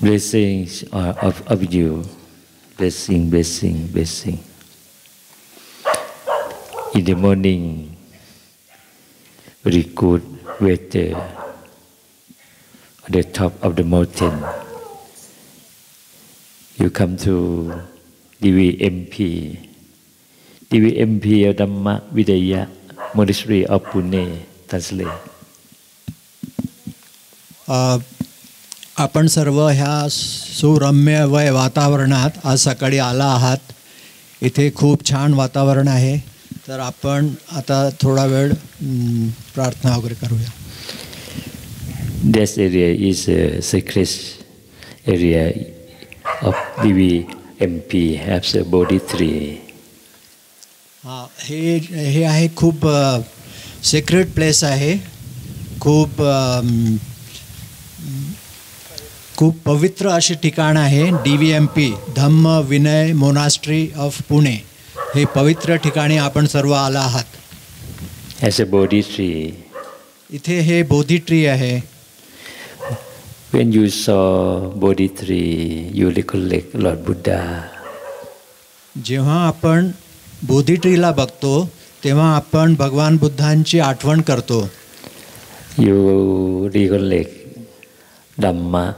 Blessings of you. Blessing, blessing, blessing. In the morning, very good weather at the top of the mountain. You come to DVMP Dhamma Vidaya Monastery of Pune, translate. आपण सर्व ह्या सुरम्य वातावरणात आज सकाळी आला आहात. इथे खूप छान वातावरण आहे. तर आपण आता थोडा वेळ प्रार्थना वगैरे करूया. This area is a sacred area of DVMP, has a Bodhi tree. हे आहे खूप सिक्रेट प्लेस आहे. खूप पवित्र अशी ठिकाण आहे. DVMP Dhamma Vinay monastery of Pune हे पवित्र ठिकाणी आपण सर्व आला आहात. Has a Bodhi tree. इथे हे बोधी ट्री आहे. When you saw Bodhi tree, you recollect Lord Buddha. जेव्हा आपण बोधी ट्रीला बघतो तेव्हा आपण भगवान बुद्धांची आठवण करतो. You recollect Dhamma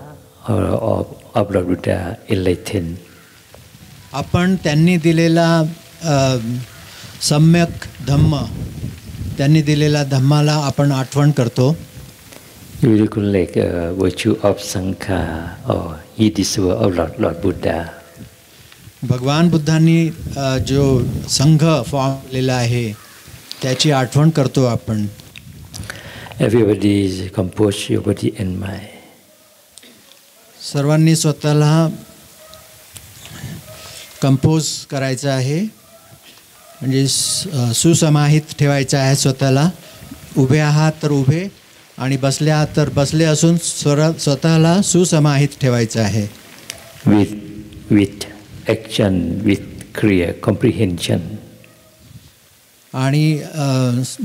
of Lord Buddha enlightened. आपण त्यांनी दिलेला सम्यक धम्म, त्यांनी दिलेल्या धम्माला आपण आठवण करतो. You recollect virtue of Sangha or e-disciple of Lord Buddha. भगवान बुद्धांनी जो संघ फॉर्म केलेला आहे त्याची आठवण करतो आपण. Everybody compose your body and mind. सर्वांनी स्वतःला कंपोज करायचं आहे, म्हणजे सुसमाहित ठेवायचं आहे स्वतःला. उभे आहात तर उभे आणि बसले आहात तर बसले असून स्वतःला सुसमाहित ठेवायचं आहे. With action, with clear comprehension. आणि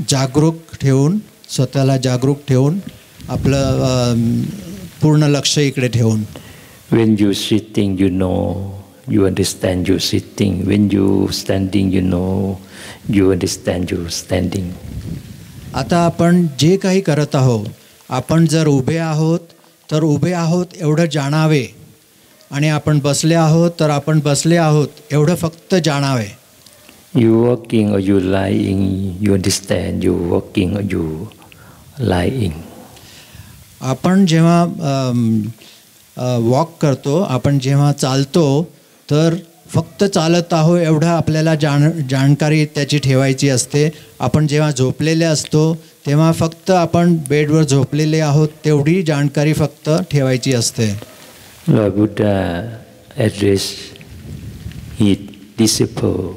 जागरूक ठेवून, स्वतःला जागरूक ठेवून आपलं पूर्ण लक्ष इकडे ठेवून. When you sitting, you know, you understand you sitting. When you standing, you know, you understand you standing. आता आपण जे काही करत आहोत, आपण जर उभे आहोत तर उभे आहोत एवढं जाणावे, आणि आपण बसले आहोत तर आपण बसले आहोत एवढं फक्त जाणावे. You walking or you lying, you understand you walking or you lying. आपण जेव्हा वॉक करतो, आपण जेव्हा चालतो तर फक्त चालत आहो एवढं आपल्याला जाणकारी त्याची ठेवायची असते. आपण जेव्हा झोपलेले असतो तेव्हा फक्त आपण बेडवर झोपलेले आहोत तेवढी जाणकारी फक्त ठेवायची असते. Lord Buddha addressed his disciple.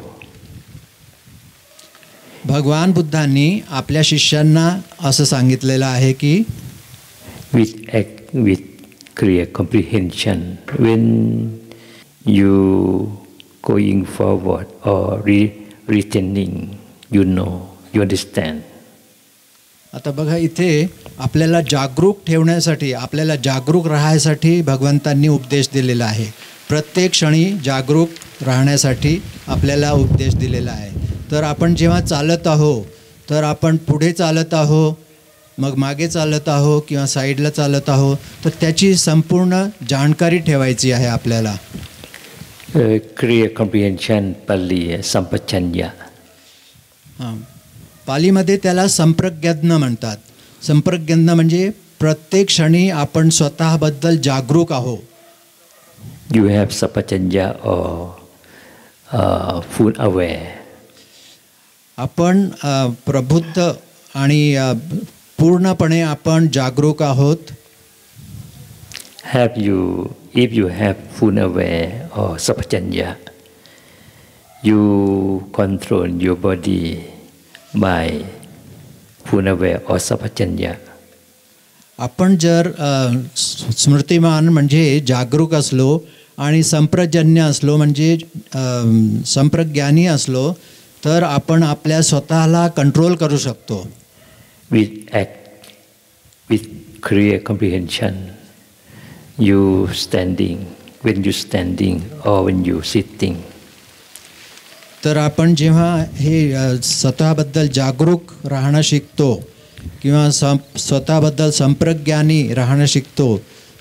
भगवान बुद्धांनी आपल्या शिष्यांना असं सांगितलेलं आहे की with clear comprehension, when you going forward or returning, you know, you understand. आता बघा, इथे आपल्याला जागरूक ठेवण्यासाठी, आपल्याला जागरूक राहण्यासाठी भगवंतांनी उपदेश दिलेला आहे. प्रत्येक क्षणी जागरूक राहण्यासाठी आपल्याला उपदेश दिलेला आहे. तर आपण जेव्हा चालत आहो तर आपण पुढे चालत आहो, मग मागे चालत आहो किंवा साईडला चालत आहो, तर त्याची संपूर्ण जाणकारी ठेवायची आहे आपल्याला. Clear comprehension, Pali Sampachanya. पालीमध्ये त्याला संप्रज्ञ म्हणतात. संप्रज्ञ म्हणजे प्रत्येक क्षणी आपण स्वतःबद्दल जागरूक आहो. You have Sampachanya or full aware. आपण प्रबुद्ध आणि पूर्णपणे आपण जागरूक आहोत. If you have full aware or Sampachanya, you control your body by full aware or Sampachanya. आपण जर स्मृतिमान म्हणजे जागरूक असलो आणि संप्रजन्य असलो म्हणजे संप्रज्ञानी असलो तर आपण आपल्या स्वतःला कंट्रोल करू शकतो. With clear comprehension, you standing, when you standing or when you sitting. तर आपण जेव्हा हे स्वतःबद्दल जागरूक राहणं शिकतो किंवा स्वतःबद्दल संप्रज्ञानी राहणं शिकतो,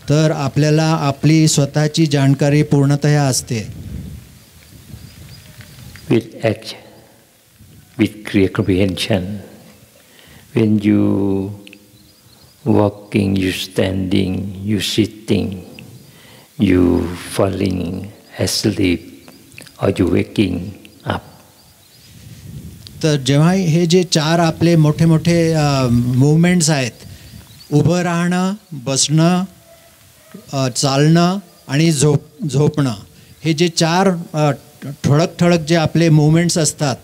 तर आपल्याला आपली स्वतःची जाणकारी पूर्णतः असते. With action, with clear comprehension, when you walking, you standing, you sitting, you falling asleep, or you waking up. तर जेव्हा हे जे 4 आपले मोठे मोठे मूवमेंट्स आहेत, उभं राहणं, बसणं, चालणं आणि झोपणं, हे जे 4 ठळक जे आपले मूवमेंट्स असतात,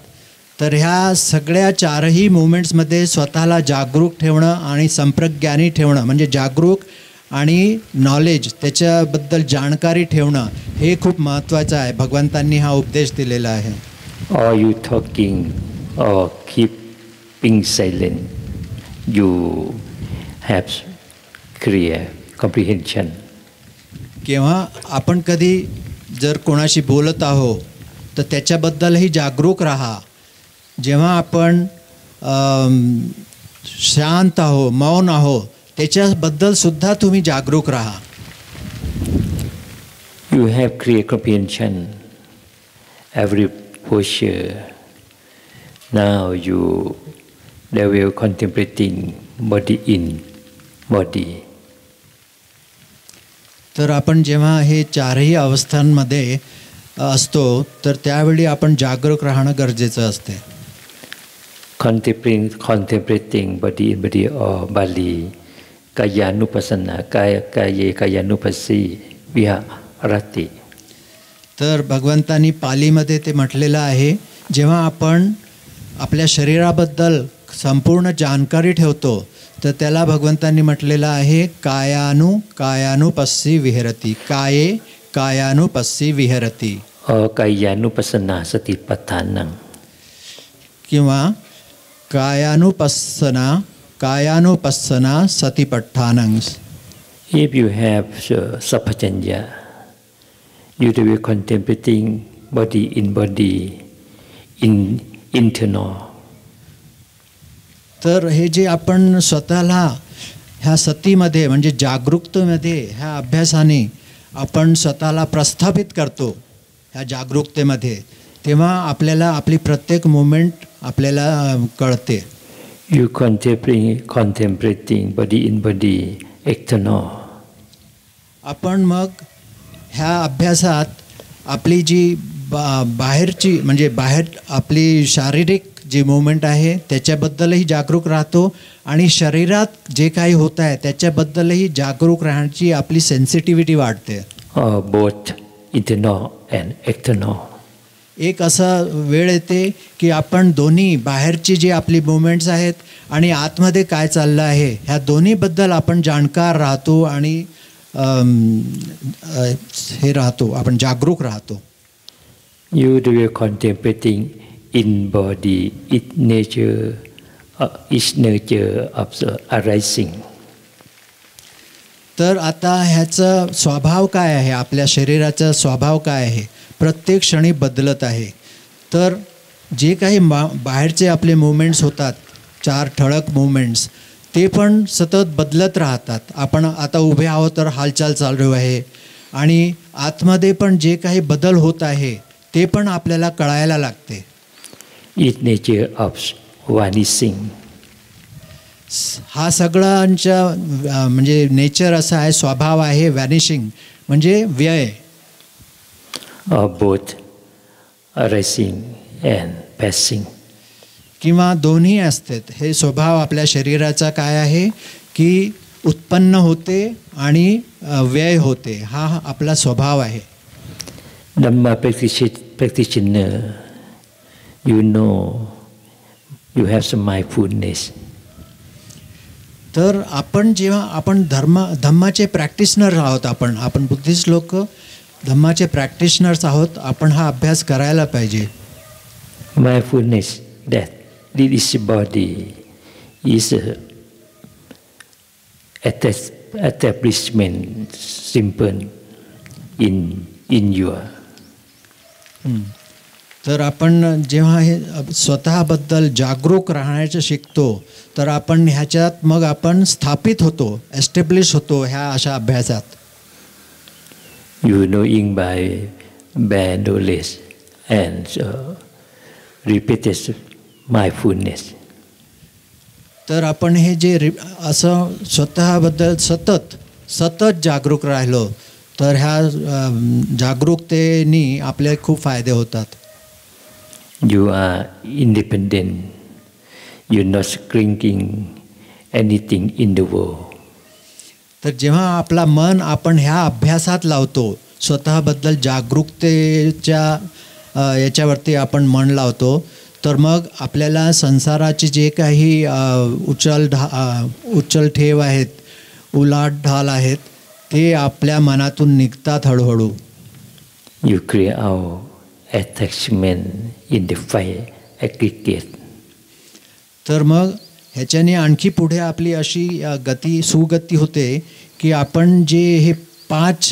तर ह्या सगळ्या 4ही मूवमेंट्समध्ये स्वतःला जागरूक ठेवणं आणि संप्रज्ञानी ठेवणं, म्हणजे जागरूक आणि नॉलेज, त्याच्याबद्दल जाणकारी ठेवणं, हे खूप महत्त्वाचं आहे. भगवंतांनी हा उपदेश दिलेला आहे. Or you talking or keeping silent, you have clear comprehension. किंवा आपण कधी जर कोणाशी बोलत आहो तर त्याच्याबद्दलही जागरूक राहा. जेव्हा आपण शांत आहो, मौन आहो, त्याच्याबद्दल सुद्धा तुम्ही जागरूक राहा. You have clear comprehension every posture. Now you will contemplating body in body. तर आपण जेव्हा हे 4ही अवस्थांमध्ये असतो, तर त्यावेळी आपण जागरूक राहणं गरजेचं असते. Contemplating body in body or Bali Kayanupassana Kaye Kayanupassi Viharati. तर भगवंतांनी पालीमध्ये ते म्हटलेलं आहे, जेव्हा आपण आपल्या शरीराबद्दल संपूर्ण जाणकारी ठेवतो, तर त्याला भगवंतांनी म्हटलेलं आहे कायानुपस्सी विहरती. काये कायानुपस्सी विहरती. Kayanupassana Satipatthana. किंवा कायानुपස්සना सतिपट्ठानं. If you have sappajanya, you will be contemplating body in body in internal. तर हे जे आपण स्वतःला ह्या सतीमध्ये म्हणजे जागरूकतेमध्ये, ह्या अभ्यासाने आपण स्वतःला प्रस्थापित करतो ह्या जागरूकतेमध्ये, तेव्हा आपल्याला आपली प्रत्येक मुवमेंट आपल्याला कळते. You contemplating body in body external. आपण मग ह्या अभ्यासात आपली जी बाहेरची म्हणजे बाहेर आपली शारीरिक जी मुवमेंट आहे त्याच्याबद्दलही जागरूक राहतो आणि शरीरात जे काही होत आहे त्याच्याबद्दलही जागरूक राहण्याची आपली सेन्सिटिव्हिटी वाढते. Both internal and external. एक असा वेळ येते की आपण दोन्ही बाहेरची जी आपली मुवमेंट्स आहेत आणि आतमध्ये काय चाललं आहे ह्या दोन्हीबद्दल आपण जाणकार राहतो आणि हे राहतो, आपण जागरूक राहतो. You will contemplating in body, its nature of the arising. तर आता ह्याचा स्वभाव काय आहे, आपल्या शरीराचा स्वभाव काय आहे, प्रत्येक क्षणी बदलत आहे. तर जे काही बाहेरचे आपले मुवमेंट्स होतात, 4 ठळक मुवमेंट्स, ते पण सतत बदलत राहतात. आपण आता उभे आहोत तर हालचाल चालू आहे आणि आतमध्ये पण जे काही बदल होत आहे ते पण आपल्याला कळायला लागते. Its nature of vanishing. हा सगळ्यांचा म्हणजे नेचर असा आहे, स्वभाव आहे व्हॅनिशिंग म्हणजे व्यय. Both arising and passing. किंवा दोन्ही असतात. हे स्वभाव आपल्या शरीराचा काय आहे की उत्पन्न होते आणि व्यय होते, हा आपला स्वभाव आहे. Dhamma practitioner, you know, you have some mindfulness. तर आपण जेव्हा आपण धम्माचे प्रॅक्टिशनर आहोत, आपण बुद्धिस्ट लोक धम्माचे प्रॅक्टिशनर्स आहोत, आपण हा अभ्यास करायला पाहिजे. Mindfulness that this body is attached establishment simple in your. तर आपण जेव्हा हे स्वतःबद्दल जागरूक राहण्याचं शिकतो तर आपण ह्याच्यात मग आपण स्थापित होतो, एस्टॅब्लिश होतो ह्या अशा अभ्यासात. You knowing by bare knowledge and repeated mindfulness. तर आपण हे जे असं स्वतःबद्दल सतत जागरूक राहिलो तर ह्या जागरूकतेने आपले खूप फायदे होतात. You are independent. You're not clinging anything in the world. तर जेव्हा आपला मन आपण ह्या अभ्यासात लावतो, स्वतःबद्दल जागरूकतेच्या याच्यावरती आपण मन लावतो, तर मग आपल्याला संसाराचे जे काही उचल ठेव आहेत, उलाढाल आहेत, ते आपल्या मनातून निघतात हळूहळू. You clear out attachment in the fire aggregate. तर मग ह्याच्याने आणखी पुढे आपली अशी सुगती होते की आपण जे हे पाच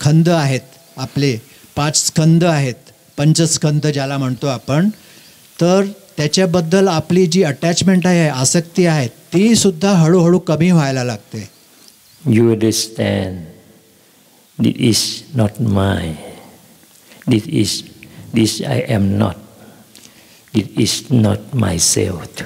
खंड आहेत, आपले 5 स्कंद आहेत, पंचस्कंद ज्याला म्हणतो आपण, तर त्याच्याबद्दल आपली जी अटॅचमेंट आहे, आसक्ती आहे, ती सुद्धा हळूहळू कमी व्हायला लागते. You understand this is not mine. This I am not. It is not myself.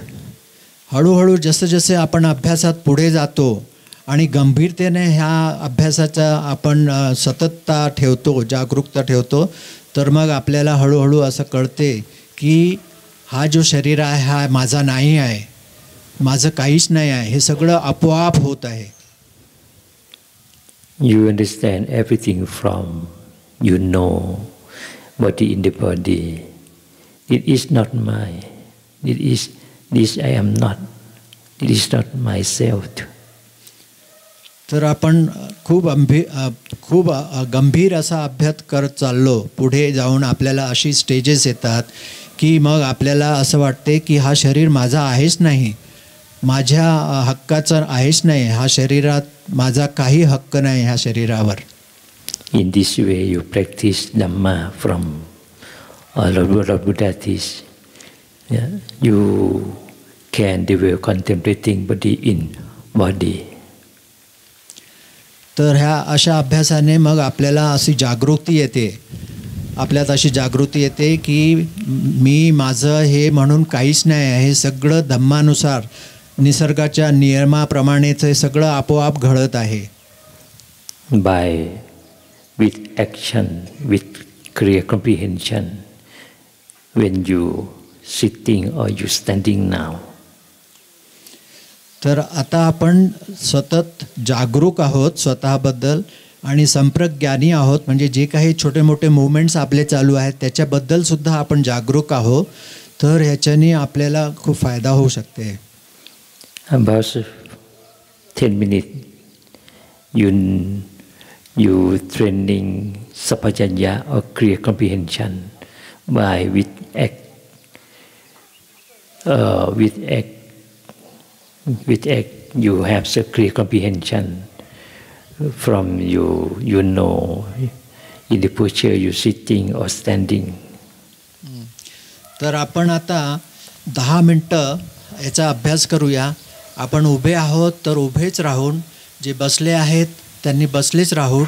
हळूहळू जसे आपण अभ्यासात पुढे जातो आणि गंभीरतेने ह्या अभ्यासाचा आपण सततता ठेवतो, जागरूकता ठेवतो, तर मग आपल्याला हळूहळू असं कळते की हा जो शरीर आहे हा माझा नाही आहे, माझं काहीच नाही आहे, हे सगळं आपोआप होत आहे. You understand everything from you know body in the body. It is not mine. This I am not. It is not myself. तर आपण खूप गंभीर असा अभ्यास करत चाललो. पुढे जाऊन आपल्याला अशी स्टेजेस येतात की मग आपल्याला असं वाटते की हा शरीर माझा आहेच नाही, माझ्या हक्काचा आहेच नाही, हा शरीरात माझा काही हक्क नाही ह्या शरीरावर. In this way you practice Dhamma from Lord Buddha teach. You can develop contemplating body in body. तर ह्या अशा अभ्यासाने मग आपल्याला अशी जागृती येते, आपल्यात अशी जागृती येते की मी माझं हे म्हणून काहीच नाही आहे, हे सगळं धम्मानुसार निसर्गाच्या नियमाप्रमाणेच हे सगळं आपोआप घडत आहे. With action, with clear comprehension, when you sitting or you standing now. तर आता आपण सतत जागरूक आहोत स्वतःबद्दल आणि संप्रज्ञानी आहोत, म्हणजे जे काही छोटे मोठे मुवमेंट्स आपले चालू आहेत त्याच्याबद्दल सुद्धा आपण जागरूक आहोत. तर ह्याच्याने आपल्याला खूप फायदा होऊ शकते. About 10 minutes you training sappajanya or clear comprehension with act you have so clear comprehension from you know in the posture you sitting or standing. तर आपण आता 10 मिनटं याचा अभ्यास करूया. आपण उभे आहोत तर उभेच राहून, जे बसले आहेत त्यांनी बसलेच राहू,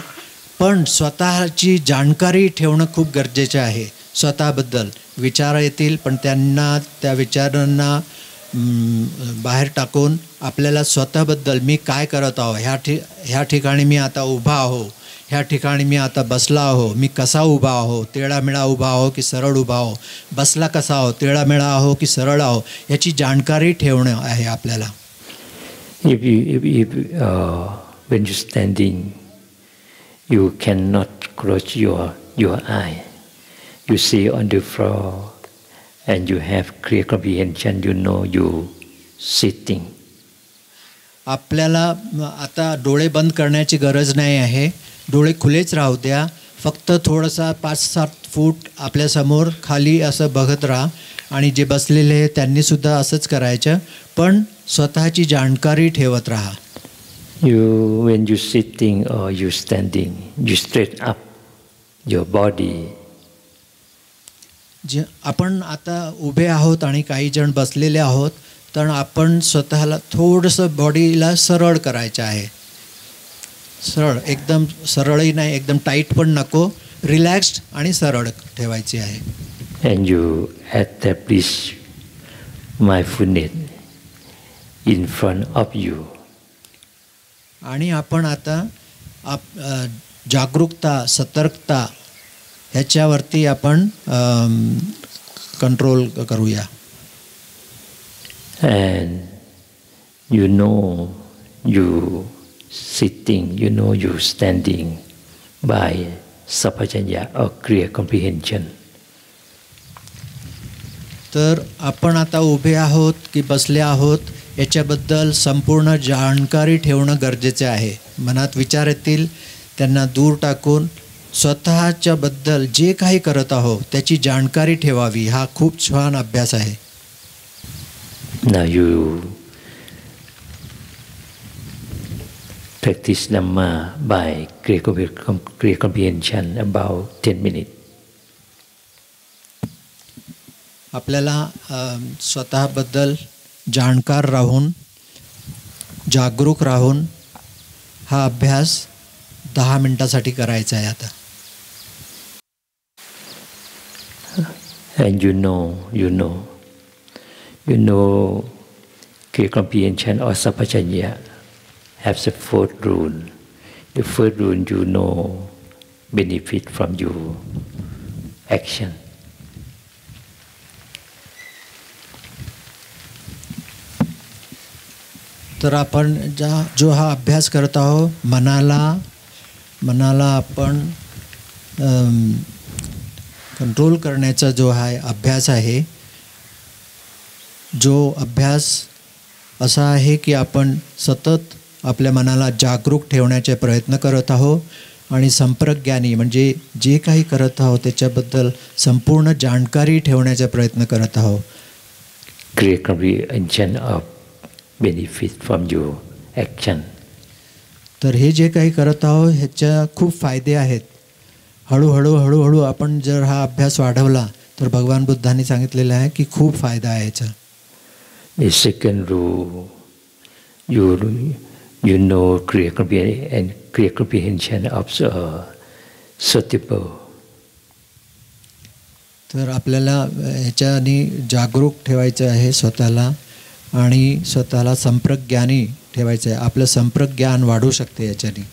पण स्वतःची जाणकारी ठेवणं खूप गरजेचं आहे. स्वतःबद्दल विचार येतील पण त्यांना, त्या विचारांना बाहेर टाकून आपल्याला स्वतःबद्दल मी काय करत आहो, ह्या ठिकाणी मी आता उभा आहो, ह्या ठिकाणी मी आता बसला आहो, मी कसा उभा आहो, तेढामेढा उभा आहो की सरळ उभा आहो, बसला कसा आहो, तेढामेढा आहो की सरळ आहो, याची जाणकारी ठेवणं आहे आपल्याला. When you're standing, you cannot close your eye. You see on the floor, and you have clear comprehension. You know you sitting. आपल्याला आता डोळे बंद करण्याची गरज नाही आहे, डोळे खुलेच राहू द्या. फक्त थोडासा 5-7 फूट आपल्यासमोर खाली असं बघत राहा, आणि जे बसलेले आहेत त्यांनीसुद्धा असंच करायचं, पण स्वतःची जाणकारी ठेवत राहा. When you sitting or you standing, you straight up your body. जे आपण आता उभे आहोत आणि काही जण बसलेले आहोत, तर आपण स्वतःला थोडंसं बॉडीला सरळ करायचं आहे. सरळ, एकदम सरळही नाही, एकदम टाईट पण नको, रिलॅक्स्ड आणि सरळ ठेवायची आहे. And you establish mindfulness in front of you. आणि आपण आता जागरूकता, सतर्कता ह्याच्यावरती आपण कंट्रोल करूया. And you know you sitting, you know you standing by sampajanya or clear comprehension. तर आपण आता उभे आहोत की बसले आहोत याच्याबद्दल संपूर्ण जाणकारी ठेवणं गरजेचे आहे. मनात विचार येतील त्यांना दूर टाकून स्वतःच्या बद्दल जे काही करत आहोत त्याची जाणकारी ठेवावी. हा खूप छान अभ्यास आहे. Now you practice Dhamma by clear comprehension about 10 minutes. आपल्याला स्वतःबद्दल जाणकार राहून, जागरूक राहून हा अभ्यास 10 मिनिटासाठी करायचा आहे आता. And you know clear comprehension or sampajanya has the fourth rule. The first rule, you know benefit from your action. तर आपण जो हा अभ्यास करत आहोत, मनाला आपण कंट्रोल करण्याचा जो हा अभ्यास आहे, जो अभ्यास असा आहे की आपण सतत आपल्या मनाला जागरूक ठेवण्याचे प्रयत्न करत आहोत आणि संप्रज्ञानी म्हणजे जे काही करत आहोत त्याच्याबद्दल संपूर्ण जाणकारी ठेवण्याचा प्रयत्न करत आहोत. Clear comprehension of benefit from your action. तर हे जे काही करत आहोत ह्याच्या खूप फायदे आहेत. हळूहळू आपण जर हा अभ्यास वाढवला तर भगवान बुद्धांनी सांगितलेलं आहे की खूप फायदा आहे याचा. The second rule, you know clear comprehension of suitable. तर आपल्याला ह्याच्यानी जागरूक ठेवायचं आहे स्वतःला आणि स्वतःला संप्रज्ञानी ठेवायचं आहे. आपलं संप्रज्ञान वाढू शकते याच्यानी.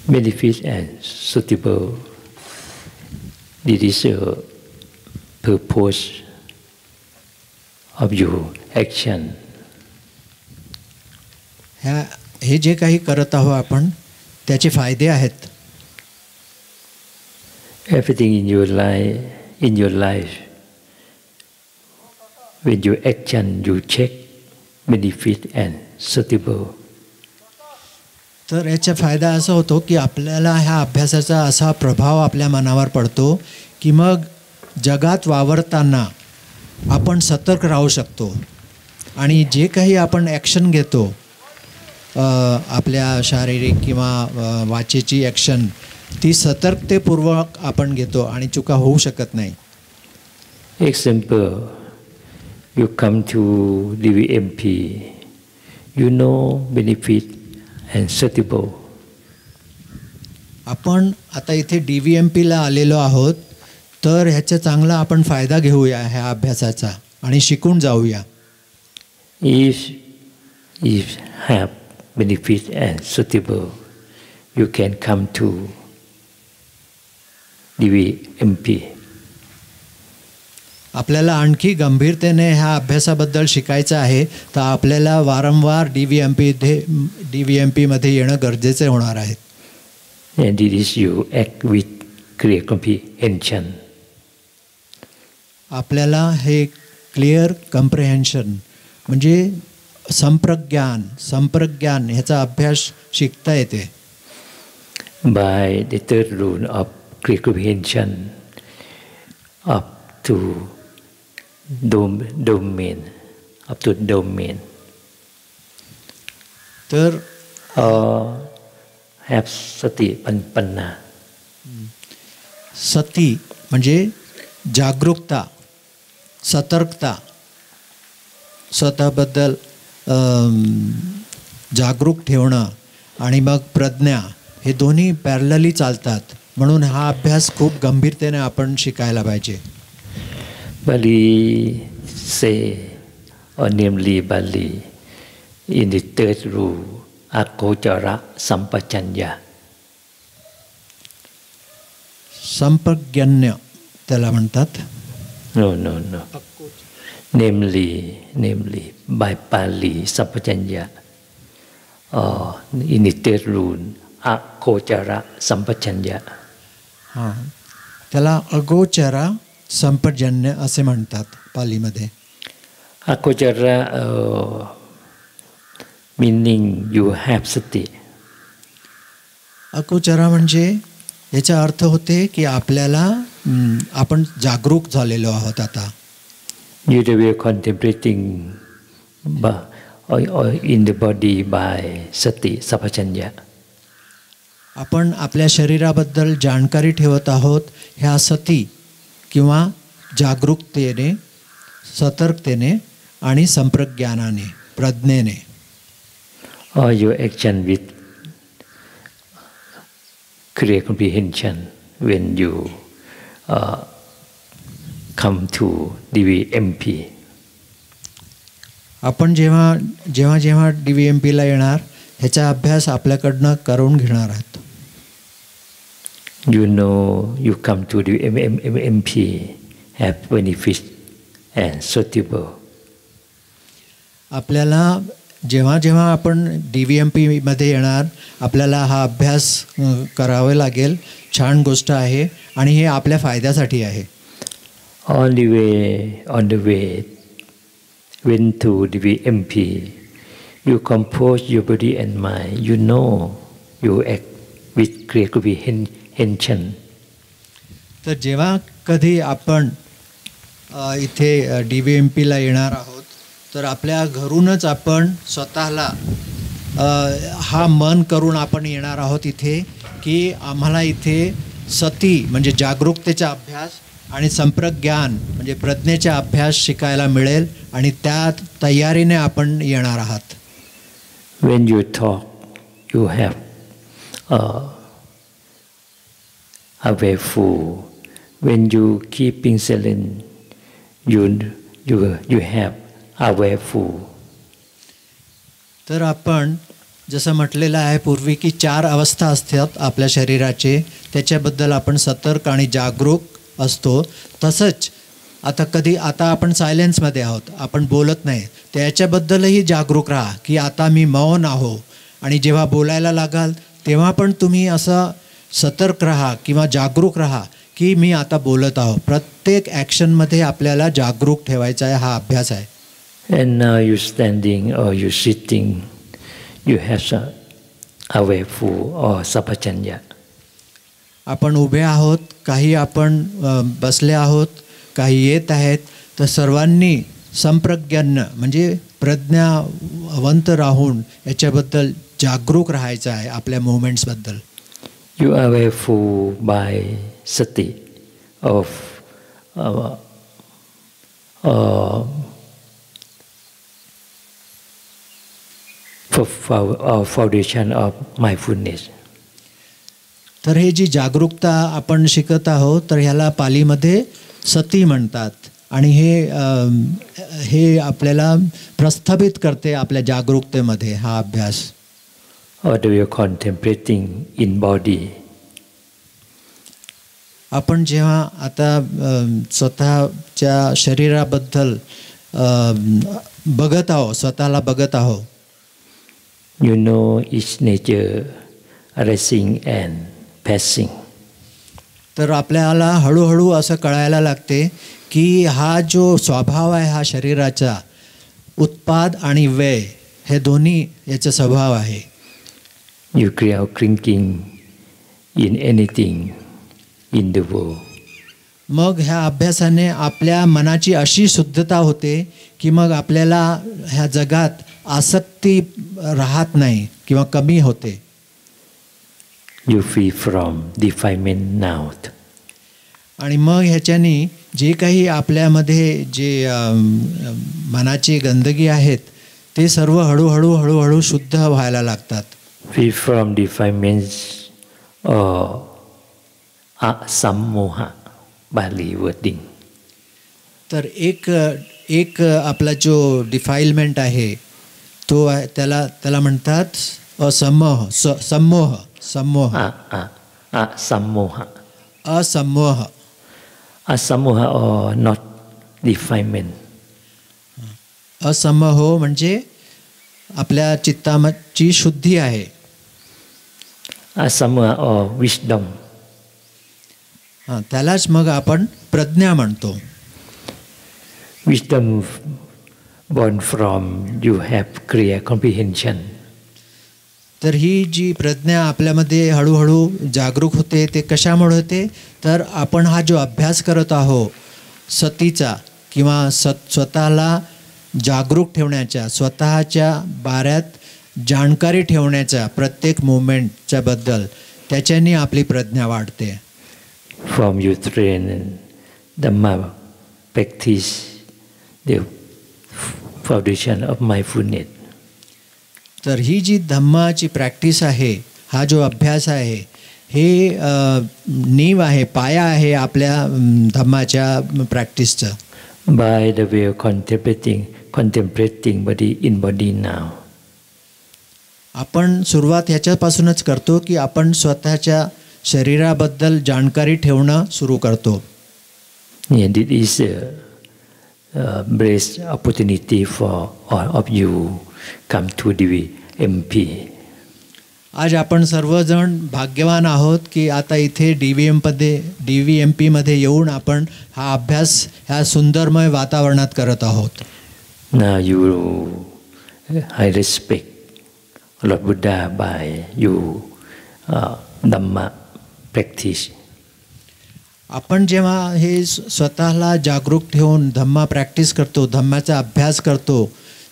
Benefit and suitable. This is a purpose of your action. हे जे काही करत आहोत आपण त्याचे फायदे आहेत. Everything in your life, with your action, you check benefit and suitable. तर याचा फायदा असा होतो की आपल्याला ह्या अभ्यासाचा असा प्रभाव आपल्या मनावर पडतो की मग जगात वावरताना आपण सतर्क राहू शकतो आणि जे काही आपण ॲक्शन घेतो, आपल्या शारीरिक किंवा वाचेची ॲक्शन, ती सतर्कतेपूर्वक आपण घेतो आणि चुका होऊ शकत नाही. Example, you come to DVMP, you know benefit and suitable. आपण आता इथे DVMPला आलेलो आहोत, तर ह्याचा चांगला आपण फायदा घेऊया ह्या अभ्यासाचा आणि शिकून जाऊया. If have benefit and suitable, you can come to DVMP. आपल्याला आणखी गंभीरतेने ह्या अभ्यासाबद्दल शिकायचं आहे तर आपल्याला वारंवार DVMP मध्ये येणं गरजेचे होणार आहे. And this is you act with clear comprehension. आपल्याला हे क्लिअर कम्प्रेहेन्शन म्हणजे संप्रज्ञान ह्याचा अभ्यास शिकता येते. By the third rule of clear comprehension up to domain. तर have sati panna. सती म्हणजे जागरूकता, सतर्कता, स्वतःबद्दल जागरूक ठेवणं आणि मग प्रज्ञा, हे दोन्ही पॅरलली चालतात. म्हणून हा अभ्यास खूप गंभीरतेने आपण शिकायला पाहिजे. Bali say, or namely Bali, in the third rule, Akochara Sampajanya. संप्रज्ञान्य त्याला म्हणतात. No. Namely, by Pali Sampajanya. In the third rule, Akochara Sampajanya. हां, त्याला अगोचरा संपजन्य असे म्हणतात पालीमध्ये. Akochara meaning you have sati. अगोचरा म्हणजे याचा अर्थ होते की आपल्याला आपण जागरूक झालेलो आहोत. आता You were contemplating in the body by sati sampajanya. आपण आपल्या शरीराबद्दल जाणकारी ठेवत आहोत ह्या सती किंवा जागरूकतेने, सतर्कतेने आणि संप्रज्ञानाने, प्रज्ञेने. Or your action with clear comprehension when you come to DVMP. आपण जेव्हा DVMPला येणार ह्याचा अभ्यास आपल्याकडनं करून घेणार आहात. You know you come to DVMP have benefits and suitable. आपल्याला जेव्हा आपण DVMP मध्ये येणार आपल्याला हा अभ्यास करावा लागेल. छान गोष्ट आहे आणि हे आपल्या फायद्यासाठी आहे. On the way when to DVMP, you compose your body and mind. You know you act with clear comprehension. तर जेव्हा कधी आपण इथे DVMPला येणार आहोत तर आपल्या घरूनच आपण स्वतःला हा मन करून आपण येणार आहोत इथे की आम्हाला इथे सती म्हणजे जागरूकतेचा अभ्यास आणि संप्रज्ञान म्हणजे प्रज्ञेचा अभ्यास शिकायला मिळेल आणि त्या तयारीने आपण येणार आहात. When you talk, you have awareness. When you keeping silent, you have awareness. तर आपण जसं म्हटलेलं आहे पूर्वी की 4 अवस्था असतात आपल्या शरीराचे, त्याच्याबद्दल आपण सतर्क आणि जागरूक असतो. तसंच आता आपण सायलेन्समध्ये आहोत, आपण बोलत नाही, त्याच्याबद्दलही जागरूक राहा की आता मी मौन आहो. आणि जेव्हा बोलायला लागाल तेव्हा पण तुम्ही असं सतर्क राहा किंवा जागरूक राहा की मी आता बोलत आहो. प्रत्येक ॲक्शनमध्ये आपल्याला जागरूक ठेवायचा आहे, हा अभ्यास आहे. And now you standing or you sitting, you have awareness or sampajanya. आपण उभे आहोत, काही आपण बसले आहोत, काही येत आहेत, तर सर्वांनी संप्रज्ञान म्हणजे प्रज्ञावंत राहून याच्याबद्दल जागरूक राहायचं आहे आपल्या मुवमेंट्सबद्दल. You are awareness by sati of foundation of mindfulness. तर हे जी जागरूकता आपण शिकत आहोत तर ह्याला पालीमध्ये सती म्हणतात. आणि हे आपल्याला प्रस्थापित करते आपल्या जागरूकतेमध्ये हा अभ्यास. Or we are contemplating in body. आपण जेव्हा आता स्वतःच्या शरीराबद्दल बघत आहोत, स्वतःला बघत आहोत. You know its nature, arising and passing. तर आपल्याला हळूहळू असं कळायला लागते की हा जो स्वभाव आहे हा शरीराचा, उत्पाद आणि व्यय हे दोन्ही याचा स्वभाव आहे. You are clinking in anything in the world. मग ह्या अभ्यासाने आपल्या मनाची अशी शुद्धता होते की मग आपल्याला ह्या जगात आसक्ती राहत नाही किंवा कमी होते. You free from defilement now. आणि मग ह्याच्यानी जे काही आपल्यामध्ये जे मनाची गंदगी आहेत ते सर्व हळूहळू शुद्ध व्हायला लागतात. Free from defilements or sammoha, Bali wording. तर एक आपला जो डिफाईलमेंट आहे तो त्याला म्हणतात असमोह. समोह Sammoha. असमोह. Asammoha or not defilement. असमोह म्हणजे आपल्या चित्ताची शुद्धी आहे. Asammoha or wisdom. त्यालाच मग आपण प्रज्ञा म्हणतो. Wisdom born from you have clear comprehension. तर ही जी प्रज्ञा आपल्यामध्ये हळूहळू जागरूक होते ते कशामुळे होते तर आपण हा जो अभ्यास करत आहोत सतीचा किंवा स्वतःला जागरूक ठेवण्याच्या, स्वतःच्या बाऱ्यात जाणकारी ठेवण्याच्या प्रत्येक मुवमेंटच्या बद्दल त्याच्याने आपली प्रज्ञा वाढते. From you train Dhamma practice the foundation of mindfulness. तर ही जी धम्माची प्रॅक्टिस आहे, हा जो अभ्यास आहे हे नीव आहे, पाया आहे आपल्या धम्माच्या प्रॅक्टिसचं. By the way of contemplating body in body now. आपण सुरुवात ह्याच्यापासूनच करतो की आपण स्वतःच्या शरीराबद्दल जाणकारी ठेवणं सुरू करतो. And it is a blessed opportunity for all of you come to DVMP. आज आपण सर्वजण भाग्यवान आहोत की आता इथे DVMP मध्ये येऊन आपण हा अभ्यास ह्या सुंदरमय वातावरणात करत आहोत. Now you I respect Lord Buddha by you Dhamma practice. आपण जेव्हा हे स्वतःला जागरूक ठेवून धम्मा प्रॅक्टिस करतो, धम्माचा अभ्यास करतो,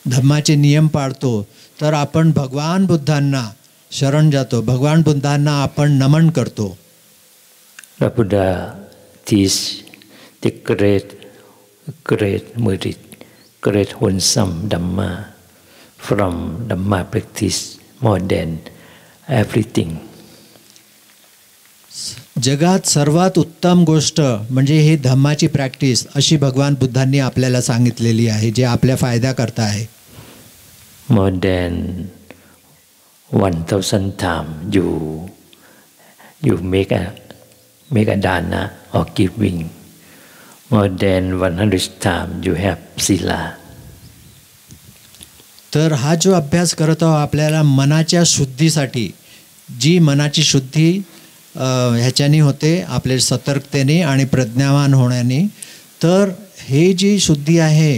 धम्माचे नियम पाळतो, तर आपण भगवान बुद्धांना शरण जातो, भगवान बुद्धांना आपण नमन करतो. Lord Buddha teach the great merit, great wholesome Dhamma from Dhamma practice more than everything. जगात सर्वात उत्तम गोष्ट म्हणजे ही धम्माची प्रॅक्टिस अशी भगवान बुद्धांनी आपल्याला सांगितलेली आहे, जे आपल्या फायद्याकरता आहे. More than 1,000 times you make a dana or giving. More than 100 times you have sila. तर हा जो अभ्यास करत आहोत आपल्याला मनाच्या शुद्धीसाठी, जी मनाची शुद्धी ह्याच्याने होते आपले सतर्कतेने आणि प्रज्ञावान होण्याने, तर हे जी शुद्धी आहे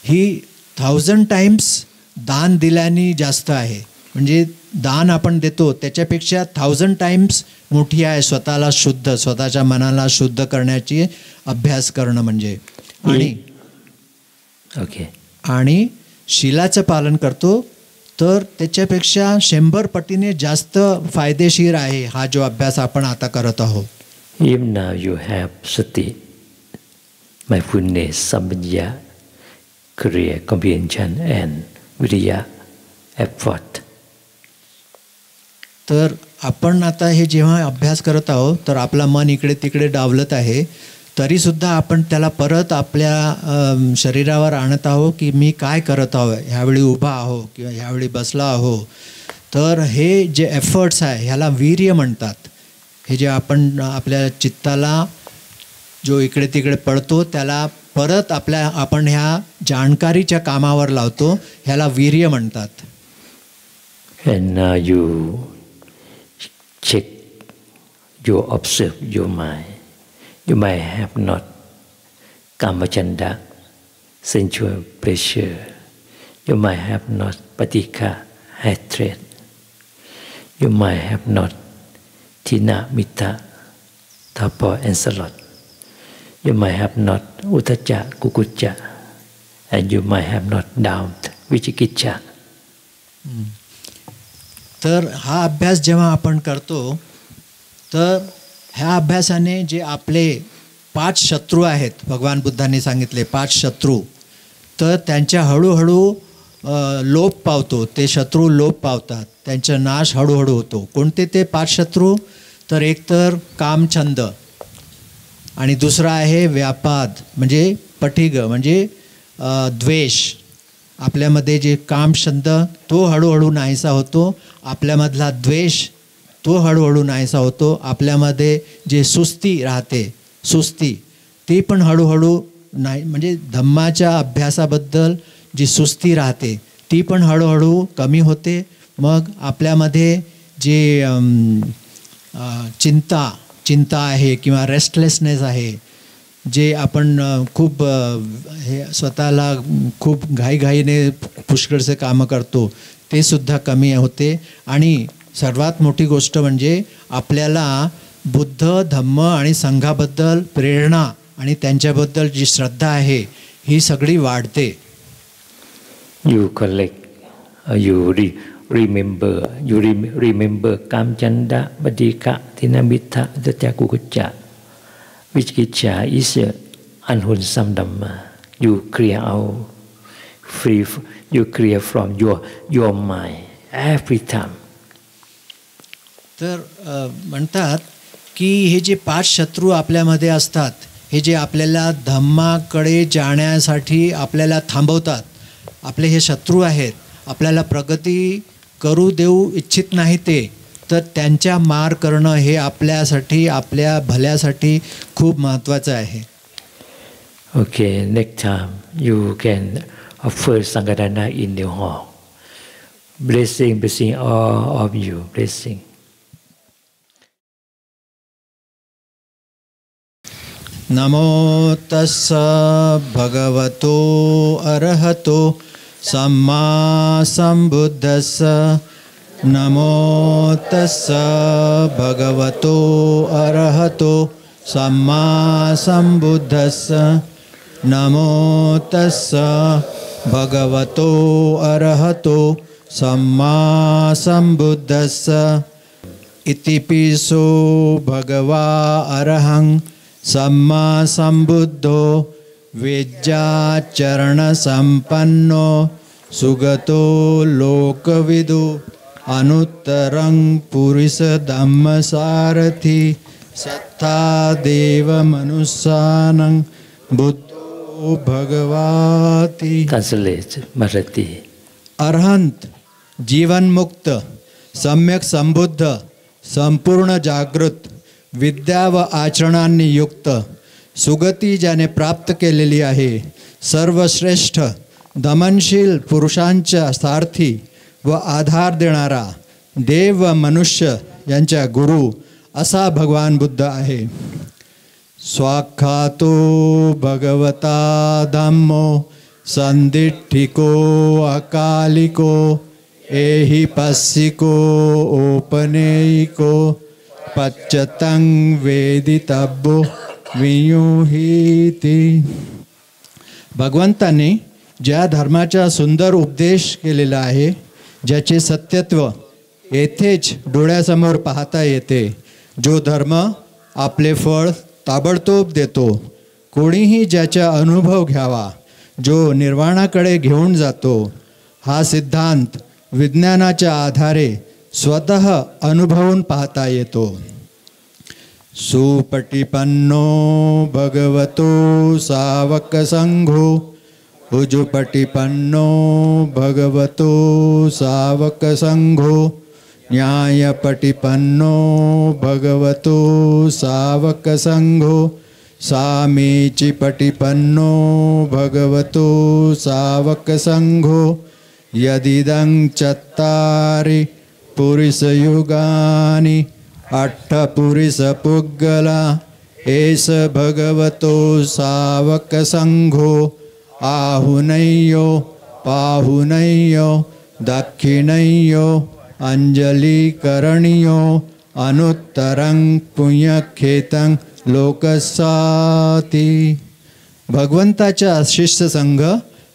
ही 1000 टाइम्स दान दिल्याने जास्त आहे. म्हणजे दान आपण देतो त्याच्यापेक्षा 1000 टाइम्स मोठी आहे स्वतःला शुद्ध, स्वतःच्या मनाला शुद्ध करण्याची अभ्यास करणं म्हणजे. आणि शिलाचं पालन करतो तर त्याच्यापेक्षा 100 पटीने जास्त फायदेशीर आहे हा जो अभ्यास आपण आता करत आहोत. If now you have sati, mindfulness, sampajanya, clear comprehension and viriya, effort. तर आपण आता हे जेव्हा अभ्यास करत आहोत तर आपला मन इकडे तिकडे डावलत आहे, तरीसुद्धा आपण त्याला परत आपल्या शरीरावर आणत आहो की मी काय करत आहो, ह्यावेळी उभा आहो किंवा ह्यावेळी बसला आहो. तर हे जे एफर्ट्स आहे ह्याला वीर्य म्हणतात. हे जे आपण आपल्या चित्ताला जो इकडे तिकडे पडतो त्याला परत आपण ह्या जाणकारीच्या कामावर लावतो, ह्याला वीर्य म्हणतात. And now you check, you observe your mind. You might have not kamachanda, sensual pleasure. You might have not patika, hatred. You might have not tina, mita, tapa, and salot. You might have not uttaja, kukuja, and you might have not doubt. विचिकिच्छा. तर हा अभ्यास जेव्हा आपण करतो तर ह्या अभ्यासाने जे आपले 5 शत्रू आहेत, भगवान बुद्धांनी सांगितले 5 शत्रू, तर त्यांच्या हळूहळू लोप पावतो. ते शत्रू लोप पावतात, त्यांचा नाश हळूहळू होतो. कोणते ते 5 शत्रू? तर एक तर कामछंद, आणि दुसरा आहे व्यापाद म्हणजे पटिग म्हणजे द्वेष. आपल्यामध्ये जे कामछंद तो हळूहळू नाहीसा होतो, आपल्यामधला द्वेष तो हळूहळू नाहीसा होतो, आपल्यामध्ये जे सुस्ती राहते, सुस्ती ती पण हळूहळू नाही, म्हणजे धम्माच्या अभ्यासाबद्दल जी सुस्ती राहते ती पण हळूहळू कमी होते. मग आपल्यामध्ये जे चिंता आहे किंवा रेस्टलेसनेस आहे, जे आपण खूप हे स्वतःला खूप घाईघाईने पुष्कळसे कामं करतो, ते सुद्धा कमी होते. आणि सर्वात मोठी गोष्ट म्हणजे आपल्याला बुद्ध, धम्म आणि संघाबद्दल प्रेरणा आणि त्यांच्याबद्दल जी श्रद्धा आहे ही सगळी वाढते. You collect, you remember Kamchanda, Badika, Tinamitta, Datyakukucha. Vichikicha is unwholesome Dhamma. You clear out, you clear from your mind every time. तर म्हणतात की हे जे 5 शत्रू आपल्यामध्ये असतात, हे जे आपल्याला धम्माकडे जाण्यासाठी आपल्याला थांबवतात, आपले हे शत्रू आहेत, आपल्याला प्रगती करू देऊ इच्छित नाही ते, तर त्यांच्या मार करणं हे आपल्यासाठी, आपल्या भल्यासाठी खूप महत्त्वाचं आहे. Okay, next time you can offer Sanghadana in the hall. Blessing all of you, blessing. नमो तस्स भगवतो अरहतो सम्मा संबुद्धस्स. नमो तस्स भगवतो अरहतो सम्मा संबुद्धस्स. नमो तस्स भगवतो अरहतो सम्मा संबुद्धस्स. इतिपिसो भगवा अरहं सम्मा संबुद्धो वेज्याचरण संपन्नो सुगतो लोकविदु अनुत्तरं पुरुष धम्म सारथी सत्ता देव मनुष्यानं बुद्धो भगवाति. Translate Marathi. अरहंत, जीवन मुक्त, सम्यक संबुद्ध, संपूर्ण जागृत, विद्या व आचरणांनी युक्त, सुगती ज्याने प्राप्त केलेली आहे, सर्वश्रेष्ठ दमनशील पुरुषांच्या सारथी व आधार देणारा, देव व मनुष्य यांच्या गुरु असा भगवान बुद्ध आहे. स्वाख्यातो भगवता धम्मो संदिठ्ठिको अकालिको एहि पस्सिको ओपनेयिको पच्चतं वेदितब्बो वियुहीति. भगवंतांनी ज्या धर्माचा सुंदर उपदेश केलेला आहे, ज्याचे सत्यत्व येथेच डोळ्यासमोर पाहता येते, जो धर्म आपले फळ ताबडतोब देतो, कोणीही ज्याचा अनुभव घ्यावा, जो निर्वाणाकडे घेऊन जातो, हा सिद्धांत विज्ञानाच्या आधारे स्वतः अनुभवून पाहता येतो. सुपटिपन्नो भगवतो सावक संघो उजुपटिपन्नो भगवतो सावक संघो न्यायपटिपन्नो भगवतो सावक संघो सामीचिपटिपन्नो भगवतो सावक संघो यदिदं चत्तारि पुरुषयुगानि अट्ठपुरुषपुग्गला एष भगवतो सावक संघो आहुनय्यो पाहुनय्यो दक्षिणय्यो अंजलिकरणियो अनुत्तरं पुण्यखेतं लोकसाती. भगवंताचा शिष्य संघ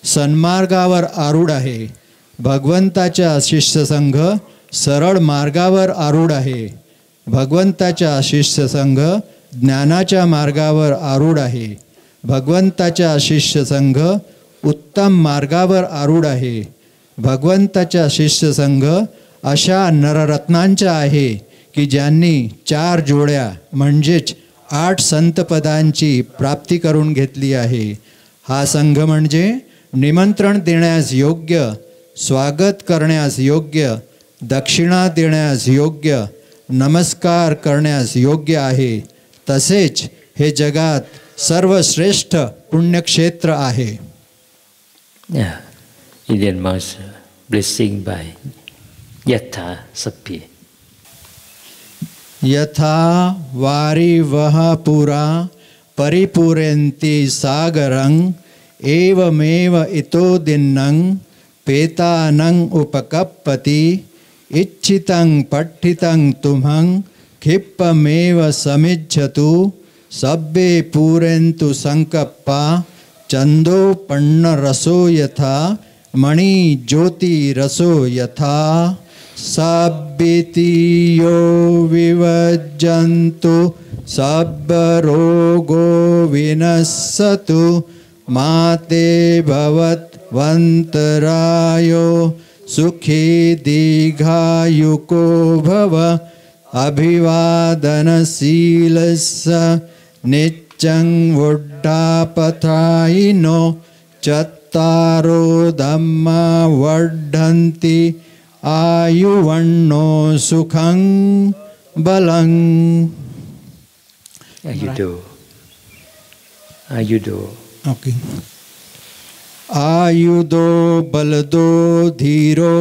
सन्मार्गावर आरूढ आहे. भगवंताच्या शिष्य संघ सरळ मार्गावर आरूढ आहे. भगवंताच्या शिष्य संघ ज्ञानाच्या मार्गावर आरूढ आहे. भगवंताच्या शिष्य संघ उत्तम मार्गावर आरूढ आहे. भगवंताच्या शिष्य संघ अशा नररत्नांच्या आहे की ज्यांनी 4 जोड्या म्हणजेच 8 संतपदांची प्राप्ती करून घेतली आहे. हा संघ म्हणजे निमंत्रण देण्यास योग्य, स्वागत करण्यास योग्य, दक्षिणा देण्यास योग्य, नमस्कार करण्यास योग्य आहे. तसेच हे जगात सर्वश्रेष्ठ पुण्यक्षेत्र आहे. Indian monks blessing by Yatha Sappi. यथा वारिवः पुरा परिपूरन्ति सागरं एवमेव इतो दिन्नं पेतानं उपकप्पति इच्छितं पठितं तुम्हं क्षिप्पमेव समिज्झतु सब्बे पूरन्तु संकप्पा चन्दोपन्नरसो यथा मणि ज्योतिरसो यथा सब्बिति यो विवज्जन्तु सब्बरोगो विनश्यतु माते भवत्वन्तरायो सुखी दीर्घायुको भव अभिवादनशीलस्य नित्यं वुड्ढापथायिनो चत्तारो धम्मा वर्धन्ति आयुवन्नो सुखं बलं. Ayudo. Okay. आयुधो बलदो धीरो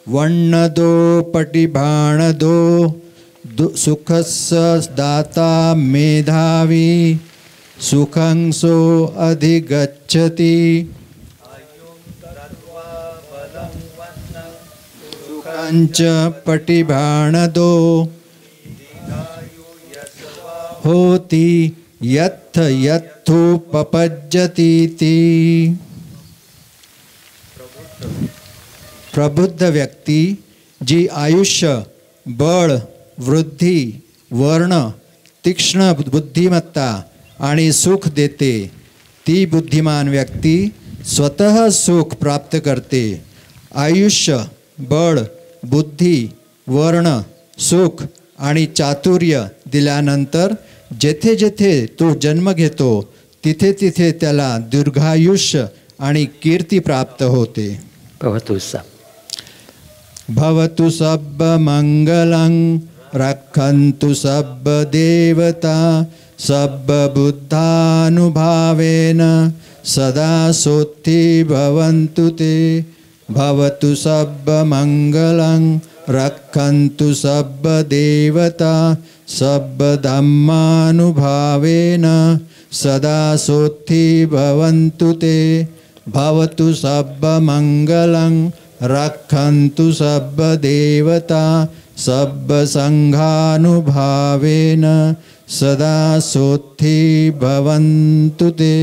वन्नदो पटिबाणदो सुखस्य दाता मेधावी सुखंसो अधिगच्छति. सुखंच पटिबाणदो होती यत्थ यत्थोपपज्जतीति. प्रबुद्ध व्यक्ती जी आयुष्य, बळ, वृद्धी, वर्ण, तीक्ष्ण बुद्धिमत्ता आणि सुख देते ती बुद्धिमान व्यक्ती स्वतः सुख प्राप्त करते. आयुष्य, बळ, बुद्धी, वर्ण, सुख आणि चातुर्य दिल्यानंतर जेथे जेथे तो जन्म घेतो तिथे तिथे त्याला दीर्घायुष्य आणि कीर्ती प्राप्त होते. भवतु सब्ब मंगलं रक्षन्तु सब्ब देवता सब्ब बुद्धानुभावेन सदा सोत्थि भवन्तु ते. भवतु सब्ब मंगलं रक्षन्तु सब्ब देवता सब्ब धम्मानुभावेन सदा सोत्थि भवन्तु ते. भवतु सब्ब मंगलं रक्षन्तु सब्ब देवता सब्ब संघानुभावेन सदा सोत्थि भवन्तु ते.